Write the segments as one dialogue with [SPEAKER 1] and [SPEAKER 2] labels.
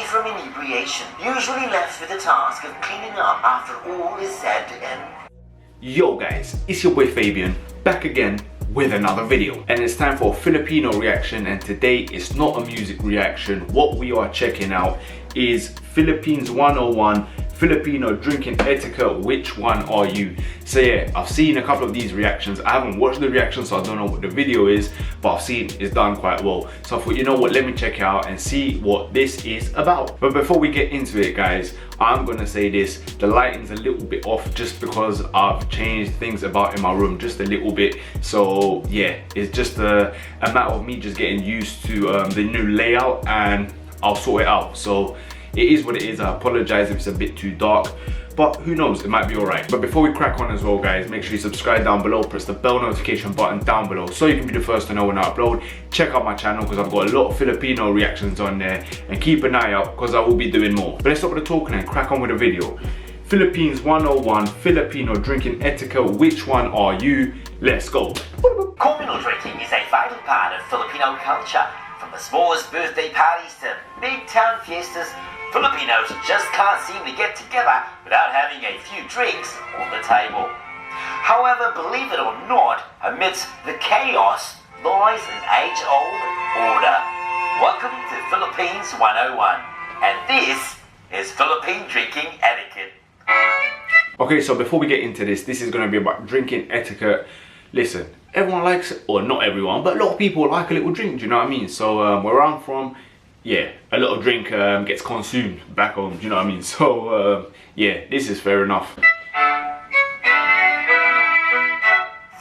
[SPEAKER 1] from inebriation, usually left with the task of cleaning up after all is said and...
[SPEAKER 2] Yo guys, it's your boy Fabian, back again with another video. And it's time for a Filipino reaction, and today it's not a music reaction. What we are checking out is Philippines 101, Filipino Drinking Etiquette, which one are you? So yeah, I've seen a couple of these reactions. I haven't watched the reaction, so I don't know what the video is, but I've seen it's done quite well. So I thought, you know what, let me check it out and see what this is about. But before we get into it, guys, I'm gonna say this, the lighting's a little bit off just because I've changed things about in my room just a little bit. So yeah, it's just a matter of me just getting used to the new layout, and I'll sort it out. So it is what it is. I apologize if it's a bit too dark, but who knows, it might be alright. But before we crack on as well, guys, make sure you subscribe down below, press the bell notification button down below so you can be the first to know when I upload. Check out my channel because I've got a lot of Filipino reactions on there, and keep an eye out because I will be doing more. But let's stop with the talking and crack on with the video. Philippines 101, Filipino Drinking Etiquette, which one are you? Let's go.
[SPEAKER 1] Communal drinking is a vital part of Filipino culture. From the smallest birthday parties to big town fiestas, Filipinos just can't seem to get together without having a few drinks on the table. However, believe it or not, amidst the chaos lies an age-old order. Welcome to Philippines 101, and this is Philippine Drinking Etiquette.
[SPEAKER 2] Okay, so before we get into this is going to be about drinking etiquette. Listen, everyone likes it, or not everyone, but a lot of people like a little drink, do you know what I mean? So where I'm from, yeah, a lot of drink gets consumed back home, do you know what I mean? So yeah, this is fair enough.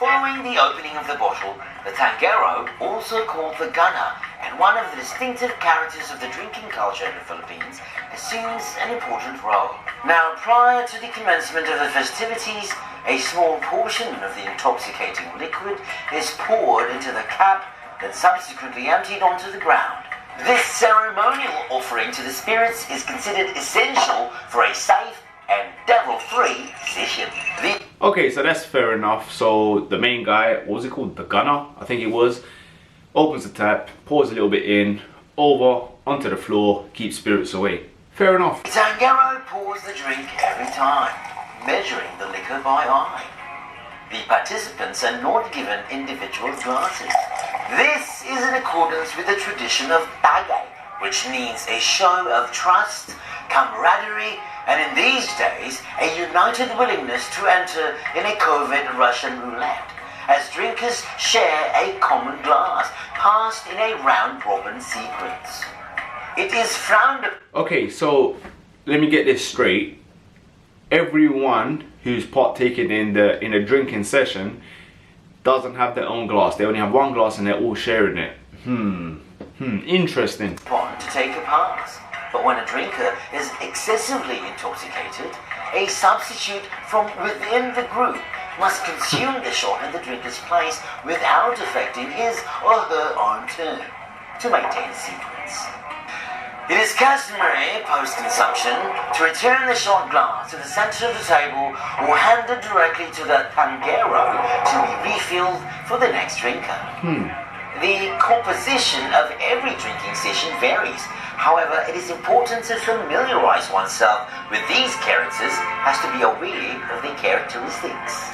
[SPEAKER 1] Following the opening of the bottle, the tangero, also called the gunner, and one of the distinctive characters of the drinking culture in the Philippines, assumes an important role. Now, prior to the commencement of the festivities, a small portion of the intoxicating liquid is poured into the cap, then subsequently emptied onto the ground. This ceremonial offering to the spirits is considered essential for a safe and devil-free session.
[SPEAKER 2] Okay, so that's fair enough. So the main guy, what was it called? The gunner, I think it was, opens the tap, pours a little bit in, over, onto the floor, keeps spirits away. Fair enough.
[SPEAKER 1] The tangero pours the drink every time, measuring the liquor by eye. The participants are not given individual glasses. This is in accordance with the tradition of bagay, which means a show of trust, camaraderie, and in these days, a united willingness to enter in a covert Russian roulette, as drinkers share a common glass, passed in a round-robin sequence. It is frowned upon.
[SPEAKER 2] Okay, so let me get this straight. Everyone who's partaking in a drinking session doesn't have their own glass. They only have one glass and they're all sharing it. Interesting.
[SPEAKER 1] To take a pass. But when a drinker is excessively intoxicated, a substitute from within the group must consume the shot in the drinker's place without affecting his or her own turn to maintain a sequence. It is customary, post-consumption, to return the shot glass to the center of the table or hand it directly to the tangero to be refilled for the next drinker. The composition of every drinking session varies. However, it is important to familiarize oneself with these characters as to be aware of their characteristics.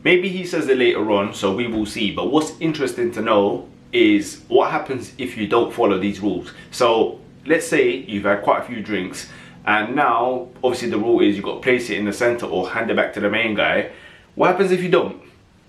[SPEAKER 2] Maybe he says it later on, so we will see. But what's interesting to know is what happens if you don't follow these rules. So let's say you've had quite a few drinks, and now obviously the rule is you've got to place it in the center or hand it back to the main guy. What happens if you don't?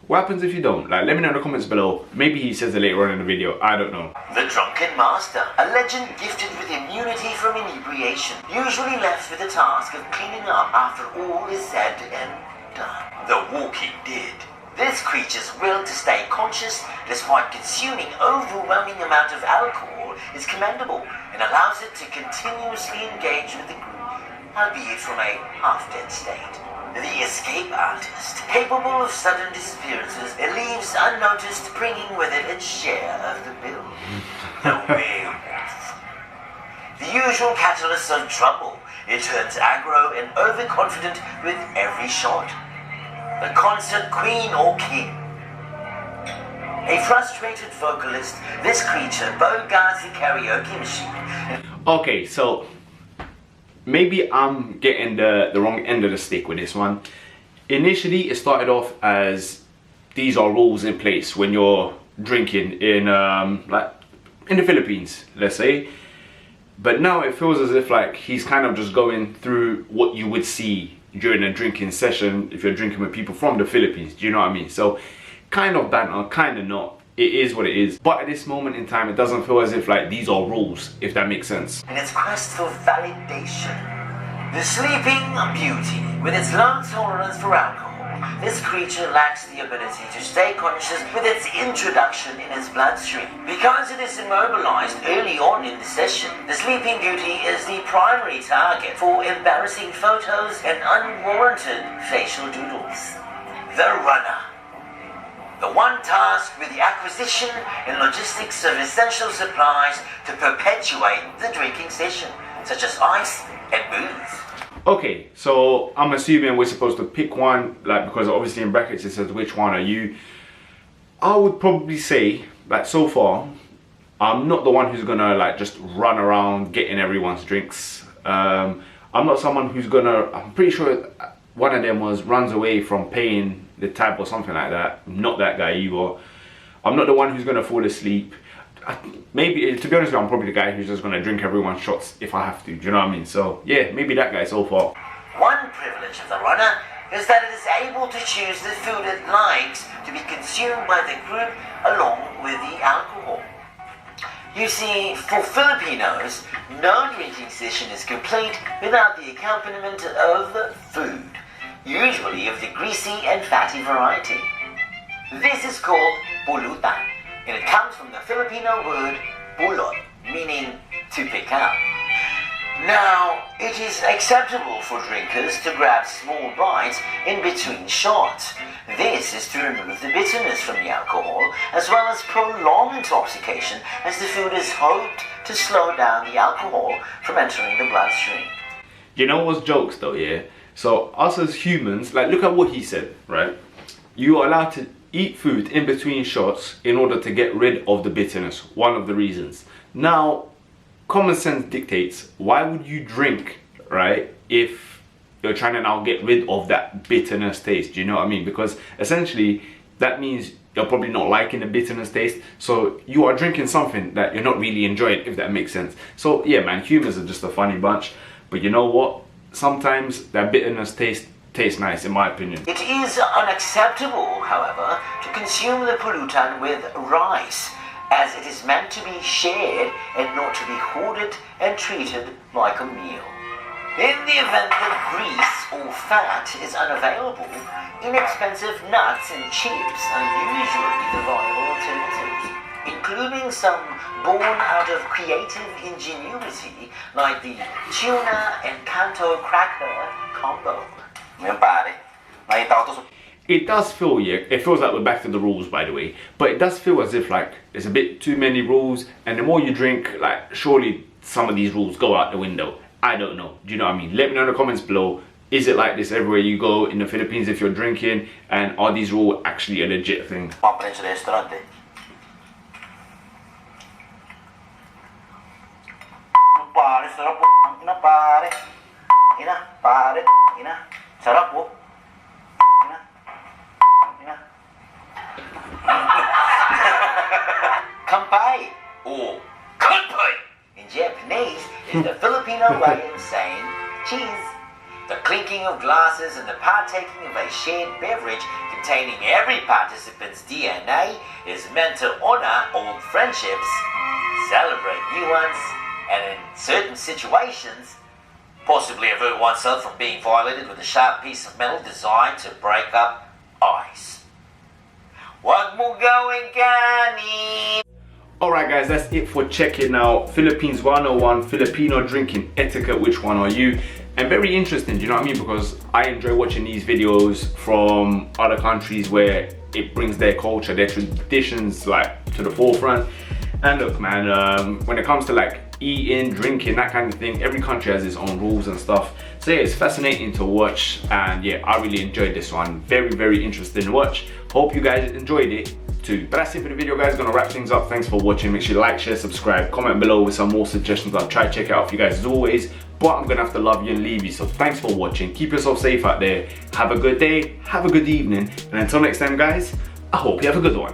[SPEAKER 2] What happens if you don't? Like, let me know in the comments below. Maybe he says it later on in the video, I don't know.
[SPEAKER 1] The Drunken Master, a legend gifted with immunity from inebriation, usually left with the task of cleaning up after all is said and done. The Walking Dead. This creature's will to stay conscious despite consuming overwhelming amount of alcohol is commendable and allows it to continuously engage with the group, albeit from a half-dead state. The escape artist, capable of sudden disappearances, leaves unnoticed, bringing with it its share of the bill. The werewolf. The usual catalyst of trouble, it turns aggro and overconfident with every shot. The concert queen or king. A frustrated vocalist, this creature bogarts the karaoke machine.
[SPEAKER 2] Okay, so maybe I'm getting the wrong end of the stick with this one. Initially, it started off as these are rules in place when you're drinking in like in the Philippines, let's say. But now it feels as if like he's kind of just going through what you would see during a drinking session if you're drinking with people from the Philippines. Do you know what I mean? So kind of banter, kind of not. It is what it is. But at this moment in time, it doesn't feel as if like these are rules, if that makes sense.
[SPEAKER 1] In its quest for validation, the sleeping beauty, with its low tolerance for alcohol, this creature lacks the ability to stay conscious with its introduction in its bloodstream. Because it is immobilized early on in the session, the sleeping beauty is the primary target for embarrassing photos and unwarranted facial doodles. The runner, the one tasked with the acquisition and logistics of essential supplies to perpetuate the drinking session, such as ice and booze.
[SPEAKER 2] Okay, so I'm assuming we're supposed to pick one, like, because obviously in brackets it says which one are you. I would probably say that so far, I'm not the one who's gonna like just run around getting everyone's drinks. I'm not someone who's gonna, I'm pretty sure one of them was runs away from paying the tab or something like that. I'm not that guy either. I'm not the one who's gonna fall asleep. Maybe, to be honest with you, I'm probably the guy who's just gonna drink everyone's shots if I have to, do you know what I mean? So yeah, maybe that guy so far.
[SPEAKER 1] One privilege of the runner is that it is able to choose the food it likes to be consumed by the group along with the alcohol. You see, for Filipinos, no drinking session is complete without the accompaniment of food, usually of the greasy and fatty variety. This is called pulutan, and it comes from the Filipino word pulot, meaning to pick up. Now, it is acceptable for drinkers to grab small bites in between shots. This is to remove the bitterness from the alcohol, as well as prolong intoxication, as the food is hoped to slow down the alcohol from entering the bloodstream.
[SPEAKER 2] You know what's jokes though, yeah? So us as humans, like look at what he said, right? You are allowed to eat food in between shots in order to get rid of the bitterness, one of the reasons. Now, common sense dictates, why would you drink, right, if you're trying to now get rid of that bitterness taste? Do you know what I mean? Because essentially that means you're probably not liking the bitterness taste, so you are drinking something that you're not really enjoying, if that makes sense. So yeah man, humans are just a funny bunch, but you know what, sometimes that bitterness tastes nice, in my opinion.
[SPEAKER 1] It is unacceptable, however, to consume the pulutan with rice, as it is meant to be shared and not to be hoarded and treated like a meal. In the event that grease or fat is unavailable, inexpensive nuts and chips are usually the viable alternatives, including some born out of creative ingenuity, like the tuna and kanto cracker combo.
[SPEAKER 2] It does feel, yeah, it feels like we're back to the rules, by the way, but it does feel as if like there's a bit too many rules, and the more you drink, like surely some of these rules go out the window. I don't know, do you know what I mean? Let me know in the comments below, is it like this everywhere you go in the Philippines if you're drinking, and are these rules actually a legit thing?
[SPEAKER 1] Kampai, or kanpai in Japanese, is the Filipino way of saying cheese. The clinking of glasses and the partaking of a shared beverage containing every participant's DNA is meant to honor old friendships, celebrate new ones, and in certain situations, possibly avert oneself from being violated with a sharp piece of metal designed to break up ice. Wag mo gawin kanin!
[SPEAKER 2] Alright guys, that's it for checking out Philippines 101, Filipino Drinking Etiquette, which one are you? And very interesting, do you know what I mean? Because I enjoy watching these videos from other countries where it brings their culture, their traditions like to the forefront. And look man, when it comes to like eating, drinking, that kind of thing, every country has its own rules and stuff. So yeah, it's fascinating to watch, and yeah, I really enjoyed this one. Very interesting to watch. Hope you guys enjoyed it too. But that's it for the video guys, gonna wrap things up. Thanks for watching. Make sure you like, share, subscribe, comment below with some more suggestions. I'll try to check it out for you guys. As always, but I'm gonna have to love you and leave you. So thanks for watching. Keep yourself safe out there. Have a good day, have a good evening, and until next time guys, I hope you have a good one.